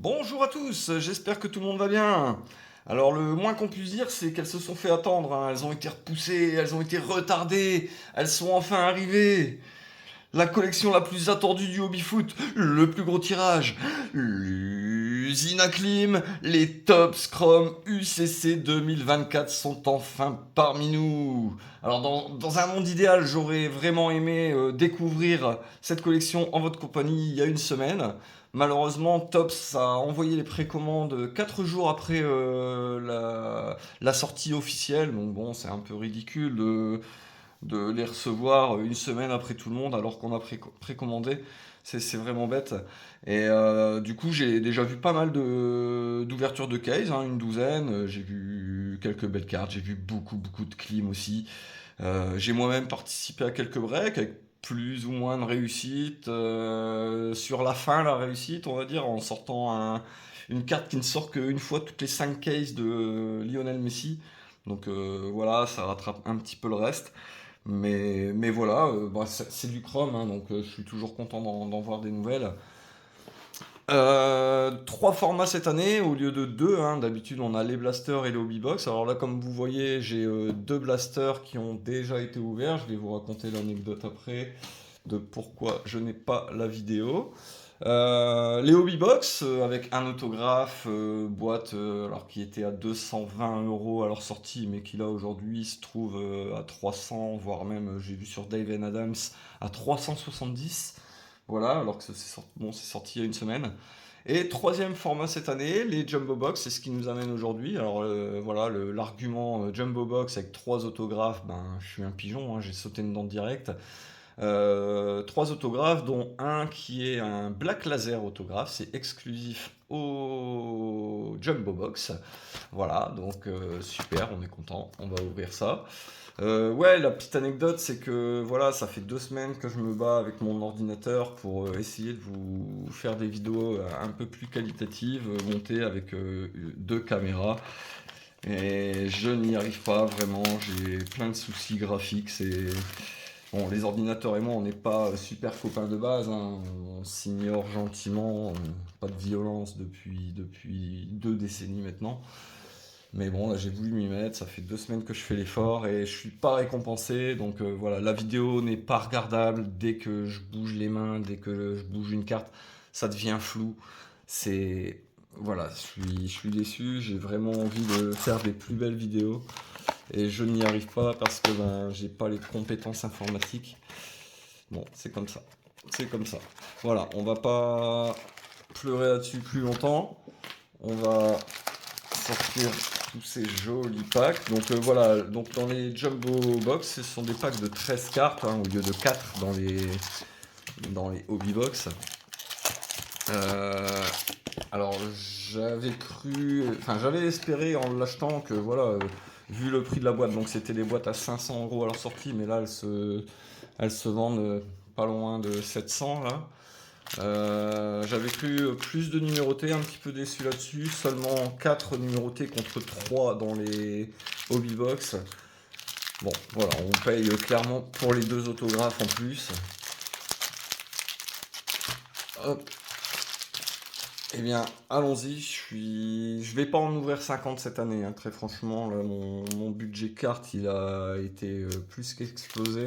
Bonjour à tous, j'espère que tout le monde va bien. Alors le moins qu'on puisse dire, c'est qu'elles se sont fait attendre, hein. Elles ont été repoussées, elles ont été retardées, elles sont enfin arrivées. La collection la plus attendue du hobby-foot, le plus gros tirage, l'usine Acclim, les Top Scrum UCC 2024 sont enfin parmi nous. Alors dans un monde idéal, j'aurais vraiment aimé découvrir cette collection en votre compagnie il y a une semaine. Malheureusement, Tops a envoyé les précommandes 4 jours après la sortie officielle. Donc bon, c'est un peu ridicule de les recevoir une semaine après tout le monde alors qu'on a précommandé. C'est vraiment bête. Et du coup, j'ai déjà vu pas mal d'ouvertures de case, hein, une douzaine. J'ai vu quelques belles cartes, j'ai vu beaucoup de clim aussi. J'ai moi-même participé à quelques breaks avec plus ou moins de réussite. Sur la fin, la réussite, on va dire, en sortant une carte qui ne sort qu'une fois toutes les 5 cases de Lionel Messi. Donc voilà, ça rattrape un petit peu le reste. Mais voilà, bah, c'est du Chrome, hein, donc je suis toujours content d'en voir des nouvelles. Trois formats cette année au lieu de deux, hein. D'habitude, on a les blasters et les hobby box. Alors là, comme vous voyez, j'ai deux blasters qui ont déjà été ouverts. Je vais vous raconter l'anecdote après de pourquoi je n'ai pas la vidéo. Les hobby box avec un autographe, boîte alors qui était à 220 euros à leur sortie, mais qui là aujourd'hui se trouve à 300, voire même j'ai vu sur Dave Adams à 370. Voilà, alors que c'est sorti il y a une semaine. Et troisième format cette année, les Jumbo Box, c'est ce qui nous amène aujourd'hui. Alors voilà, l'argument Jumbo Box avec trois autographes, ben je suis un pigeon, hein, j'ai sauté dedans direct. Trois autographes, dont un qui est un Black Laser autographe, c'est exclusif au Jumbo Box. Voilà, donc super, on est content, on va ouvrir ça. Ouais, la petite anecdote, c'est que voilà, ça fait 2 semaines que je me bats avec mon ordinateur pour essayer de vous faire des vidéos un peu plus qualitatives, montées avec deux caméras. Et je n'y arrive pas vraiment, j'ai plein de soucis graphiques. Bon, les ordinateurs et moi, on n'est pas super copains de base, hein. On s'ignore gentiment, pas de violence depuis 2 décennies maintenant. Mais bon, là j'ai voulu m'y mettre, ça fait 2 semaines que je fais l'effort et je suis pas récompensé. Donc voilà, la vidéo n'est pas regardable dès que je bouge les mains, dès que je bouge une carte, ça devient flou. C'est. Voilà, je suis déçu, j'ai vraiment envie de faire des plus belles vidéos et je n'y arrive pas parce que ben, j'ai pas les compétences informatiques. Bon, c'est comme ça. C'est comme ça. Voilà, on va pas pleurer là-dessus plus longtemps. On va sortir tous ces jolis packs. Donc voilà, donc dans les Jumbo Box, ce sont des packs de 13 cartes, hein, au lieu de 4 dans les Hobby Box. Euh, alors j'avais espéré en l'achetant que voilà, vu le prix de la boîte, donc c'était des boîtes à 500 euros à leur sortie, mais là elles se vendent pas loin de 700 là. J'avais cru plus de numérotés, un petit peu déçu là-dessus. Seulement 4 numérotés contre 3 dans les hobby box. Bon, voilà, on paye clairement pour les deux autographes en plus. Hop. Eh bien, allons-y. Je vais pas en ouvrir 50 cette année, hein, très franchement. Là, mon budget carte, il a été plus qu'explosé.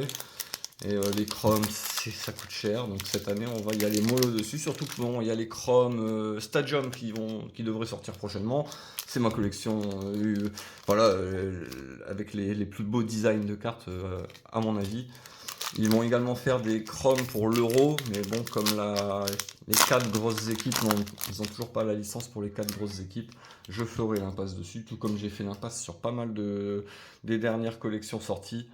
Et les chromes, ça coûte cher. Donc cette année, on va y aller mollo dessus. Surtout que bon, il y a les chromes Stadium qui devraient sortir prochainement. C'est ma collection, voilà, avec les plus beaux designs de cartes, à mon avis. Ils vont également faire des chromes pour l'euro, mais bon, comme les 4 grosses équipes, ils n'ont toujours pas la licence pour les 4 grosses équipes, je ferai l'impasse dessus, tout comme j'ai fait l'impasse sur pas mal des dernières collections sorties.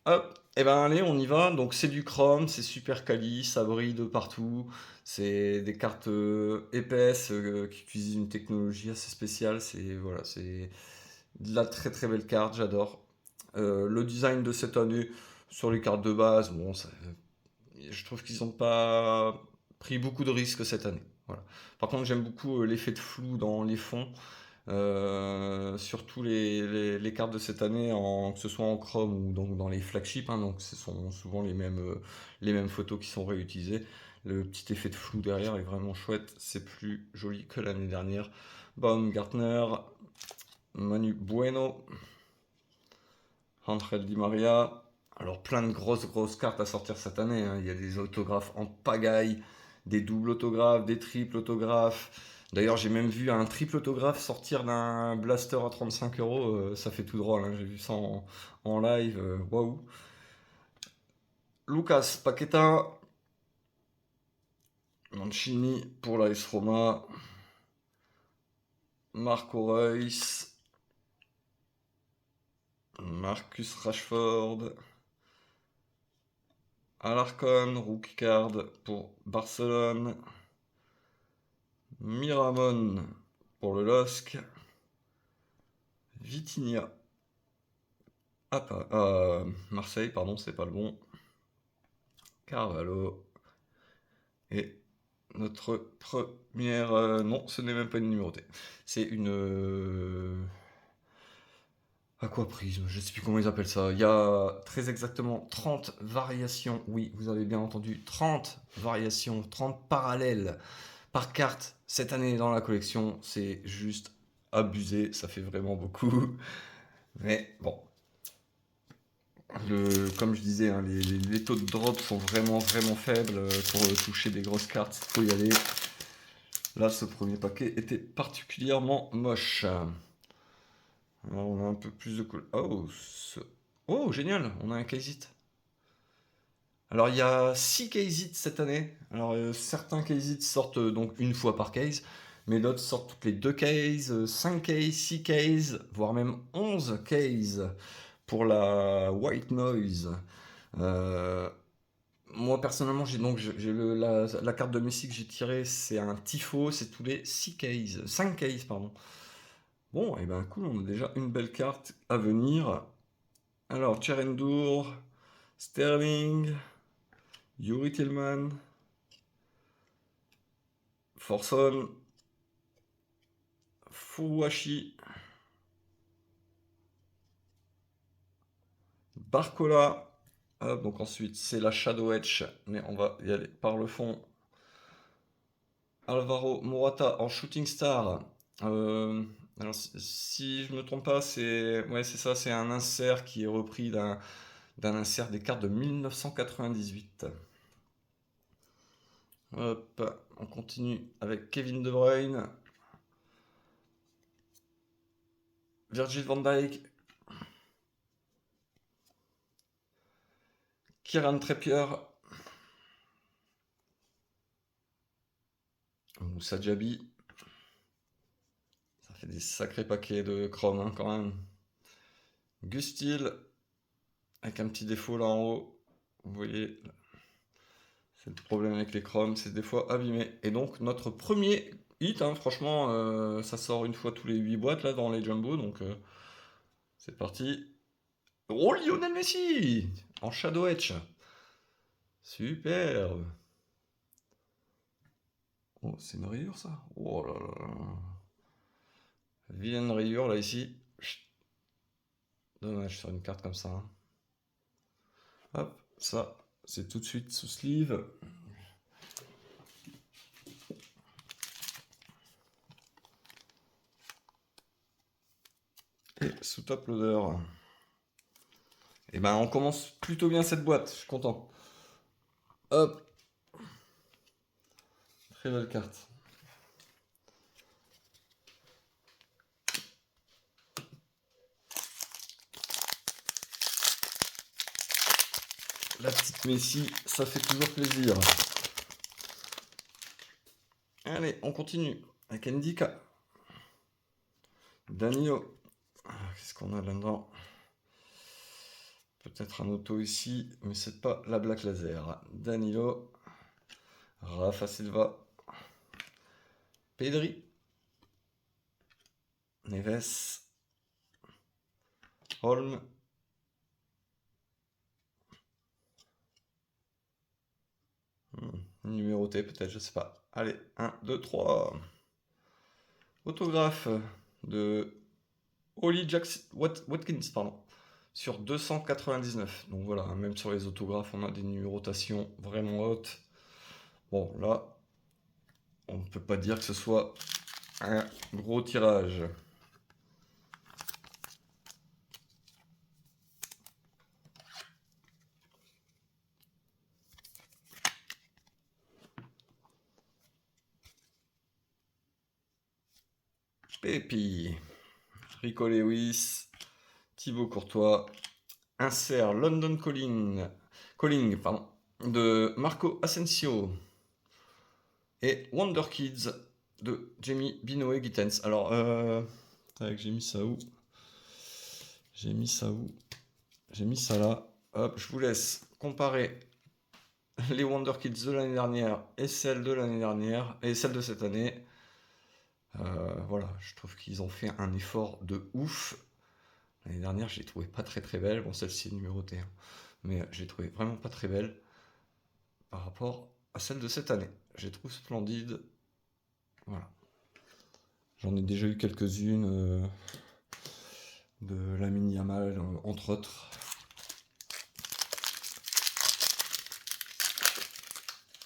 Hop, et ben allez, on y va. Donc c'est du chrome, c'est super quali, ça brille de partout. C'est des cartes épaisses qui utilisent une technologie assez spéciale. C'est voilà, c'est de la très très belle carte, j'adore. Le design de cette année sur les cartes de base, bon, je trouve qu'ils n'ont pas pris beaucoup de risques cette année. Voilà. Par contre, j'aime beaucoup l'effet de flou dans les fonds. Surtout les cartes de cette année, que ce soit en Chrome ou donc dans les flagships, hein, donc ce sont souvent les mêmes photos qui sont réutilisées. Le petit effet de flou derrière est vraiment chouette. C'est plus joli que l'année dernière. Baumgartner, Manu Bueno, Angel Di Maria. Alors plein de grosses cartes à sortir cette année, hein. Il y a des autographes en pagaille, des doubles autographes, des triples autographes. D'ailleurs, j'ai même vu un triple autographe sortir d'un blaster à 35 euros. Ça fait tout drôle, hein. J'ai vu ça en live. Waouh. Lucas Paqueta, Mancini pour l'AS Roma, Marco Reus, Marcus Rashford, Alarcon, rookie card pour Barcelone, Miramon pour le LOSC, Vitinha Marseille, pardon, c'est pas le bon, Carvalho, et notre première... non, ce n'est même pas une numérotée, c'est une... Aquaprisme, je ne sais plus comment ils appellent ça. Il y a très exactement 30 variations, oui, vous avez bien entendu, 30 variations, 30 parallèles par carte cette année dans la collection. C'est juste abusé, ça fait vraiment beaucoup. Mais bon, comme je disais, hein, les taux de drop sont vraiment faibles. Pour toucher des grosses cartes, il faut y aller. Là, ce premier paquet était particulièrement moche. Alors, on a un peu plus de couleurs. Oh, génial, on a un Kaysit. Alors, il y a 6 Kaysit cette année. Alors, certains Kaysit sortent donc une fois par case, mais d'autres sortent toutes les 2 cases, 5 cases, 6 cases, voire même 11 cases pour la White Noise. Moi, personnellement, la carte de Messi que j'ai tirée, c'est un Tifo, c'est tous les 6 cases, 5 cases, pardon. Bon, et ben cool, on a déjà une belle carte à venir. Alors, Cherendour, Sterling, Yuri Tillman, Forson, Fuwashi, Barcola. Donc ensuite, c'est la Shadow Edge, mais on va y aller par le fond. Alvaro Morata en Shooting Star. Alors, si je me trompe pas, c'est ça, c'est un insert qui est repris d'un insert des cartes de 1998. Hop, on continue avec Kevin De Bruyne, Virgil van Dijk, Kieran Trippier, Moussa Diaby. Ça fait des sacrés paquets de chrome, hein, quand même. Gustil, avec un petit défaut là en haut. Vous voyez, c'est le problème avec les chromes, c'est des fois abîmé. Et donc notre premier hit, hein, franchement, ça sort une fois tous les 8 boîtes là dans les jumbo, donc c'est parti. Oh, Lionel Messi en Shadow Edge. Superbe. Oh, c'est une rayure ça. Oh là là. Vilaine rayure là ici. Chut. Dommage sur une carte comme ça, hein. Hop, ça, c'est tout de suite sous sleeve. Et sous top loader. Et ben on commence plutôt bien cette boîte, je suis content. Hop. Très belle carte. La petite Messi, ça fait toujours plaisir. Allez, on continue avec Ndika. Danilo. Qu'est-ce qu'on a là-dedans? Peut-être un auto ici, mais c'est pas la Black Laser. Danilo. Rafa Silva. Pedri. Neves. Holm. Numéroté peut-être, je sais pas. Allez, 1, 2, 3. Autographe de Holly Watkins, pardon, sur 299. Donc voilà, même sur les autographes, on a des numérotations vraiment hautes. Bon, là, on ne peut pas dire que ce soit un gros tirage. Pépi, Rico Lewis, Thibaut Courtois, insert London Calling pardon, de Marco Asensio et Wonder Kids de Jamie Binoé Gittens. Alors, j'ai mis ça où? J'ai mis ça où? J'ai mis ça là. Hop, je vous laisse comparer les Wonder Kids de l'année dernière et celles de l'année dernière et celles de cette année. Voilà, je trouve qu'ils ont fait un effort de ouf. L'année dernière, je l'ai trouvé pas très très belle. Bon, celle-ci est numérotée, hein. Mais je l'ai trouvé vraiment pas très belle par rapport à celle de cette année. Je les trouve splendides. Voilà. J'en ai déjà eu quelques-unes de Lamine Yamal, entre autres.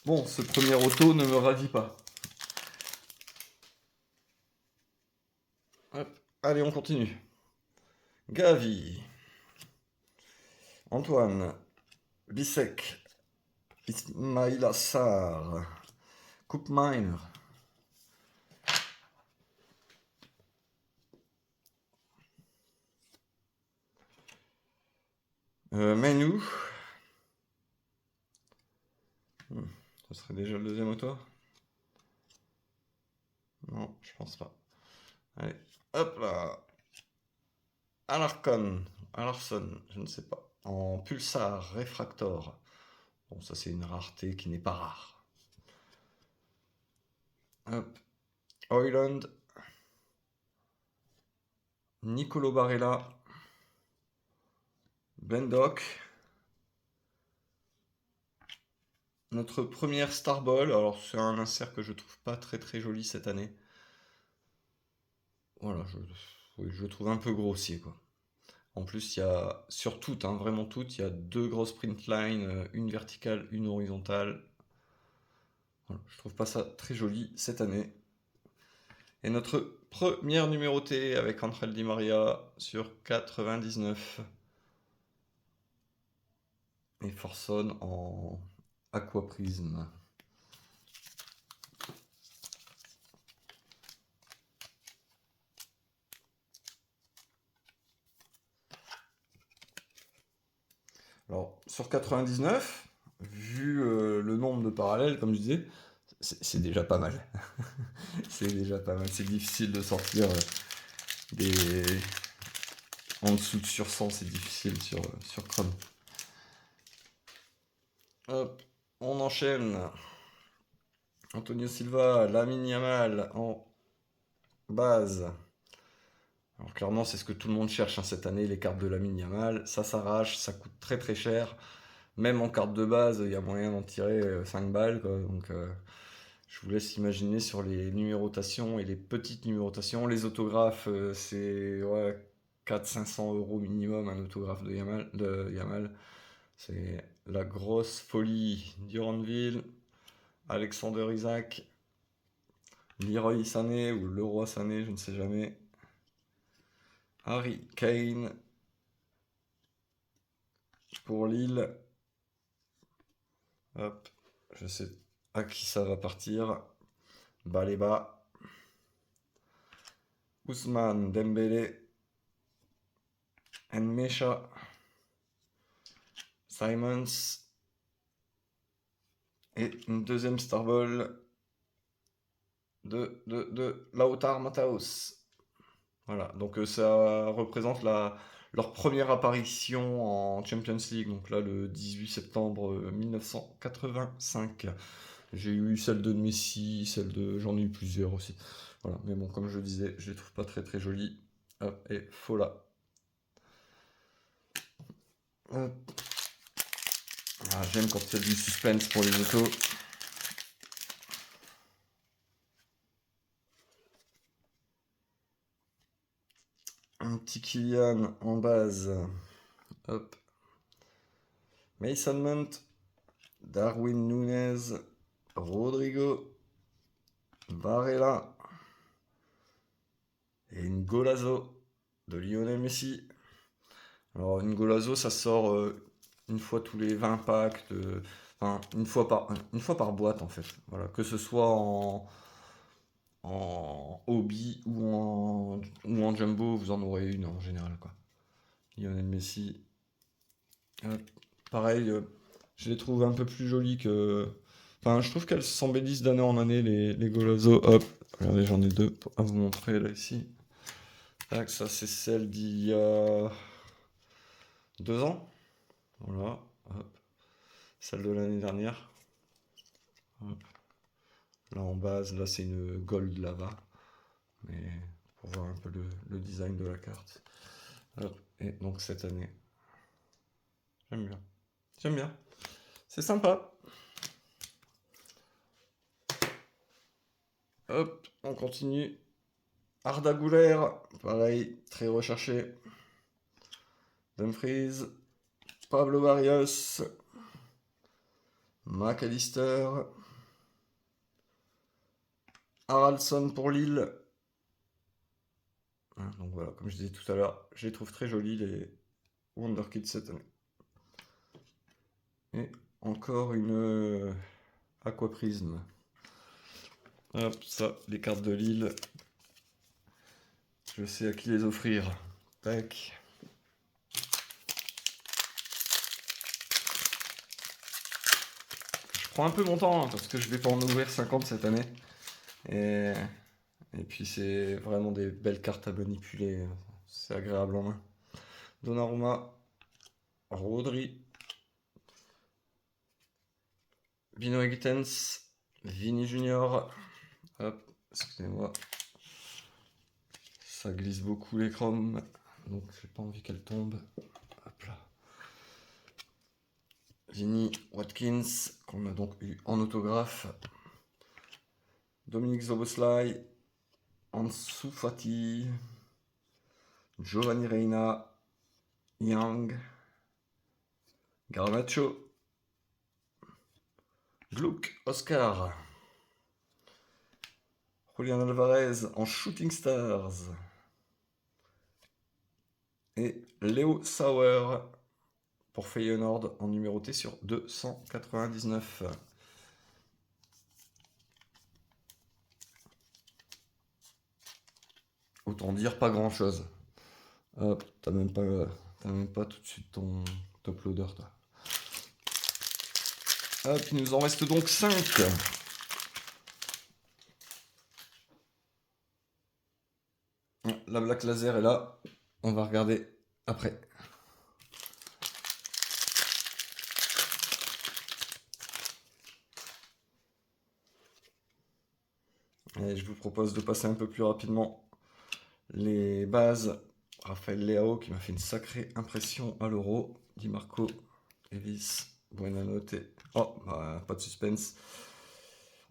Bon, ce premier auto ne me ravit pas. Hop. Allez, on continue. Gavi, Antoine, Bissek, Ismaïla Sarr, Coupe Miner, Menu. Ça serait déjà le deuxième auto? Non, je pense pas. Allez, hop là. Alarson, je ne sais pas. En Pulsar Refractor. Bon, ça c'est une rareté qui n'est pas rare. Hop. Oiland. Nicolo Barella. Bendock. Notre première Star Ball. Alors c'est un insert que je trouve pas très très joli cette année. Voilà, je le trouve un peu grossier quoi. En plus, il y a sur toutes, hein, vraiment toutes, il y a deux grosses print lines, une verticale, une horizontale. Voilà, je trouve pas ça très joli cette année. Et notre première numérotée avec Angel Di Maria sur 99. Et Forson en aquaprisme. Alors, sur 99, vu le nombre de parallèles, comme je disais, c'est déjà pas mal. C'est déjà pas mal. C'est difficile de sortir des... En dessous de sur 100, c'est difficile sur Chrome. Hop, on enchaîne. Antonio Silva, Lamine Yamal en base. Alors clairement, c'est ce que tout le monde cherche, hein, cette année, les cartes de Lamine Yamal. Ça s'arrache, ça coûte très très cher. Même en carte de base, il y a moyen d'en tirer 5 balles, quoi. Donc je vous laisse imaginer sur les numérotations et les petites numérotations. Les autographes, c'est ouais, 400-500 euros minimum un autographe de Yamal. C'est la grosse folie. Duranville, Alexander Isaac, Leroy Sané ou Leroy Sané, je ne sais jamais. Harry Kane pour Lille. Hop, je sais à qui ça va partir. Baleba. Ousmane Dembélé. Nmecha. Simons. Et une deuxième Star Ball de Lautaro Mataos. Voilà, donc ça représente leur première apparition en Champions League, donc là le 18 septembre 1985. J'ai eu celle de Messi, j'en ai eu plusieurs aussi. Voilà, mais bon, comme je le disais, je les trouve pas très très jolies. Hop, et Fola. Hop. Ah, j'aime quand il y a du suspense pour les autos. Un petit Kylian en base. Hop. Mason Mount, Darwin Nunez, Rodrigo, Varela et une Golazo de Lionel Messi. Alors une Golazo, ça sort une fois tous les 20 packs, enfin une fois par boîte en fait. Voilà, que ce soit en hobby ou en jumbo, vous en aurez une en général quoi. Lionel Messi. Hop. Pareil, je les trouve un peu plus jolies que. Enfin, je trouve qu'elles s'embellissent d'année en année, les Golazo. Hop, regardez, j'en ai deux à vous montrer là ici. Tac, ça c'est celle d'il y a 2 ans. Voilà, hop. Celle de l'année dernière. Hop. Là en base, là c'est une Gold Lava. Mais pour voir un peu le design de la carte. Hop. Et donc cette année. J'aime bien. J'aime bien. C'est sympa. Hop, on continue. Arda Güler, pareil, très recherché. Dumfries, Pablo Barrios, McAllister, Haraldsson pour Lille. Donc voilà, comme je disais tout à l'heure, je les trouve très jolis les Wonderkids cette année. Et encore une Aquaprisme. Hop, ça, les cartes de Lille. Je sais à qui les offrir. Tac. Je prends un peu mon temps parce que je vais pas en ouvrir 50 cette année. Et puis c'est vraiment des belles cartes à manipuler. C'est agréable en main. Donnarumma, Rodri, Bino Gittens, Vini Junior. Hop, excusez-moi. Ça glisse beaucoup les chromes. Donc j'ai pas envie qu'elle tombe. Hop là. Vini Watkins, qu'on a donc eu en autographe. Dominique Zoboslai, Ansu Fati, Giovanni Reina, Young, Garnacho, Gluck, Oscar, Julian Alvarez en Shooting Stars et Leo Sauer pour Feyenoord en numéroté sur 299. Autant dire pas grand chose. Hop, t'as même pas tout de suite ton top loader toi. Hop, il nous en reste donc 5. La Black Laser est là. On va regarder après. Et je vous propose de passer un peu plus rapidement les bases. Raphaël Leao qui m'a fait une sacrée impression à l'Euro. Di Marco, Elvis, Buonanotte. Oh, bah, pas de suspense.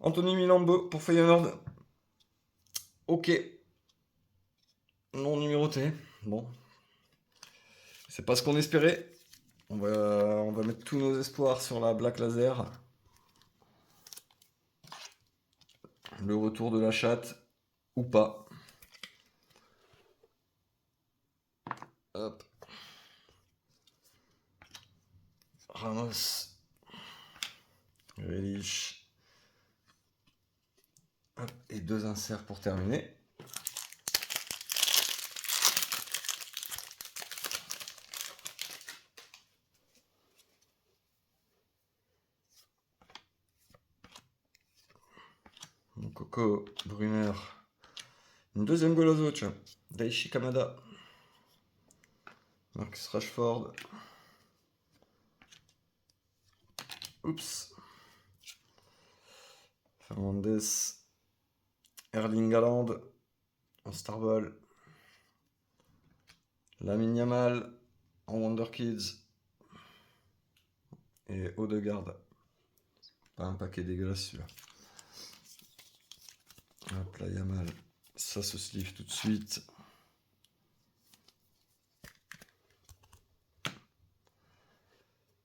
Anthony Milambo pour Feyenoord. Ok. Non numéroté. Bon. C'est pas ce qu'on espérait. On va mettre tous nos espoirs sur la Black Laser. Le retour de la chatte. Ou pas. Hop. Ramos. Grealish. Hop. Et 2 inserts pour terminer. Mon Coco, Brunner. Une deuxième Golazo, tiens. Daichi Kamada. Marcus Rashford. Oups. Fernandez. Erling Haaland. En Starball. Lamine Yamal. En Wonder Kids. Et Odegaard. Pas un paquet dégueulasse celui-là. Hop là, Yamal. Ça se sleeve tout de suite.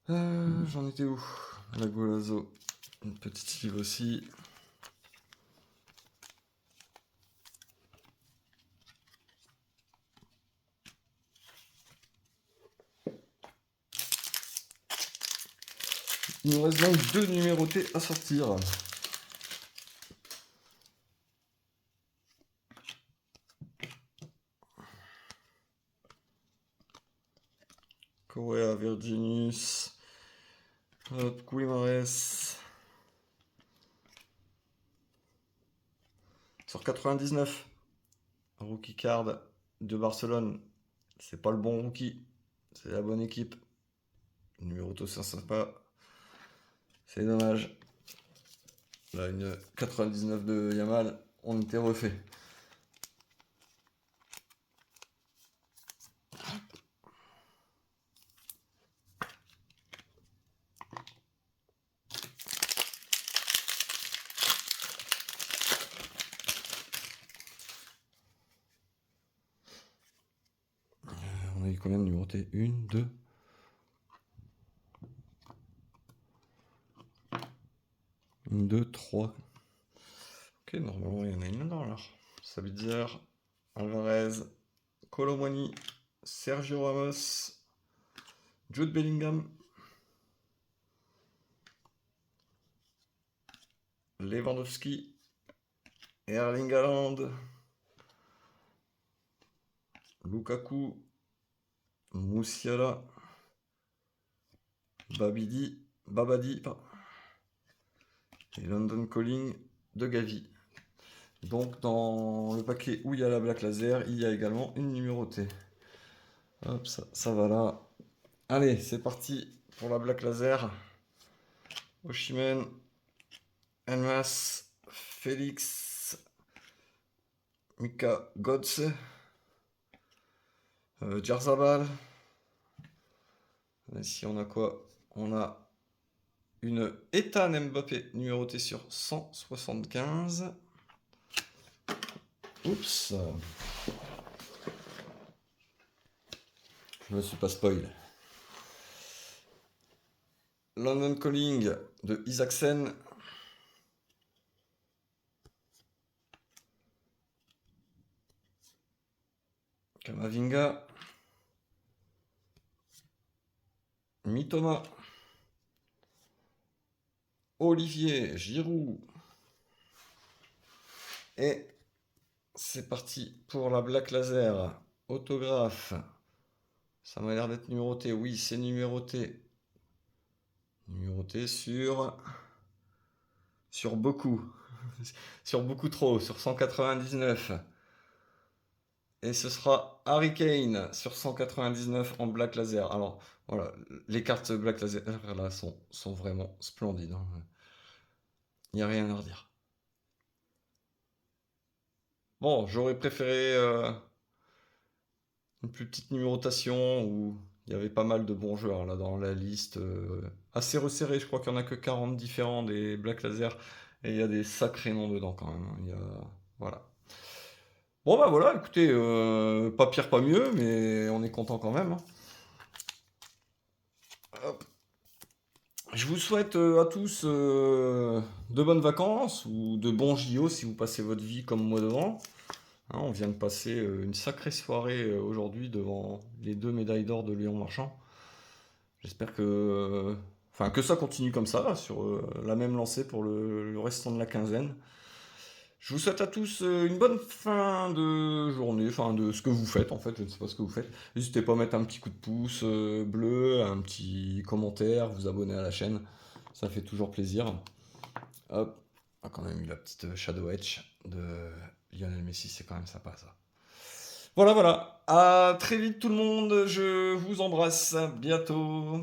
J'en étais où? La Golazo. Une petite sleeve aussi. Il nous reste donc 2 numérotés à sortir. Correa, Virginius, Guimarães. Sur 99, rookie card de Barcelone. C'est pas le bon rookie, c'est la bonne équipe. Numéro tout ça sympa. C'est dommage. Là, une 99 de Yamal, on était refait. On a eu combien de numérotés? 1, 2. 1, 2, 3. Ok, normalement il y en a une là alors. Sabitzer, Alvarez, Colomwani, Sergio Ramos, Jude Bellingham, Lewandowski, Erling Haaland, Lukaku, Musiala, Babadi et London Calling de Gavi. Donc dans le paquet où il y a la Black Laser, il y a également une numérotée. Hop, ça va là. Allez, c'est parti pour la Black Laser. Osimhen, Elmas, Félix, Mika Götze, Djarzabal. Ici on a quoi? On a une Ethan Mbappé numérotée sur 175. Oups. Je me suis pas spoil. London Calling de Isaacsen. Kamavinga. Mitoma. Olivier Giroud. Et c'est parti pour la Black Laser. Autographe. Ça m'a l'air d'être numéroté. Oui, c'est numéroté. Numéroté sur beaucoup. Sur beaucoup trop. Sur 199. Et ce sera Harry Kane sur 199 en Black Laser. Alors, voilà, les cartes Black Laser là sont vraiment splendides. Hein. Il n'y a rien à redire. Bon, j'aurais préféré une plus petite numérotation où il y avait pas mal de bons joueurs là dans la liste. Assez resserrée, je crois qu'il n'y en a que 40 différents des Black Laser. Et il y a des sacrés noms dedans quand même. Hein. Il y a... Voilà. Bon bah voilà, écoutez, pas pire, pas mieux, mais on est content quand même. Hein. Hop. Je vous souhaite à tous de bonnes vacances ou de bons JO si vous passez votre vie comme moi devant. Hein, on vient de passer une sacrée soirée aujourd'hui devant les 2 médailles d'or de Léon Marchand. J'espère que ça continue comme ça, là, sur la même lancée pour le restant de la quinzaine. Je vous souhaite à tous une bonne fin de journée, enfin de ce que vous faites en fait, je ne sais pas ce que vous faites. N'hésitez pas à mettre un petit coup de pouce bleu, un petit commentaire, vous abonner à la chaîne, ça fait toujours plaisir. Hop, on a quand même eu la petite Shadow Edge de Lionel Messi, c'est quand même sympa ça. Voilà, à très vite tout le monde, je vous embrasse, à bientôt.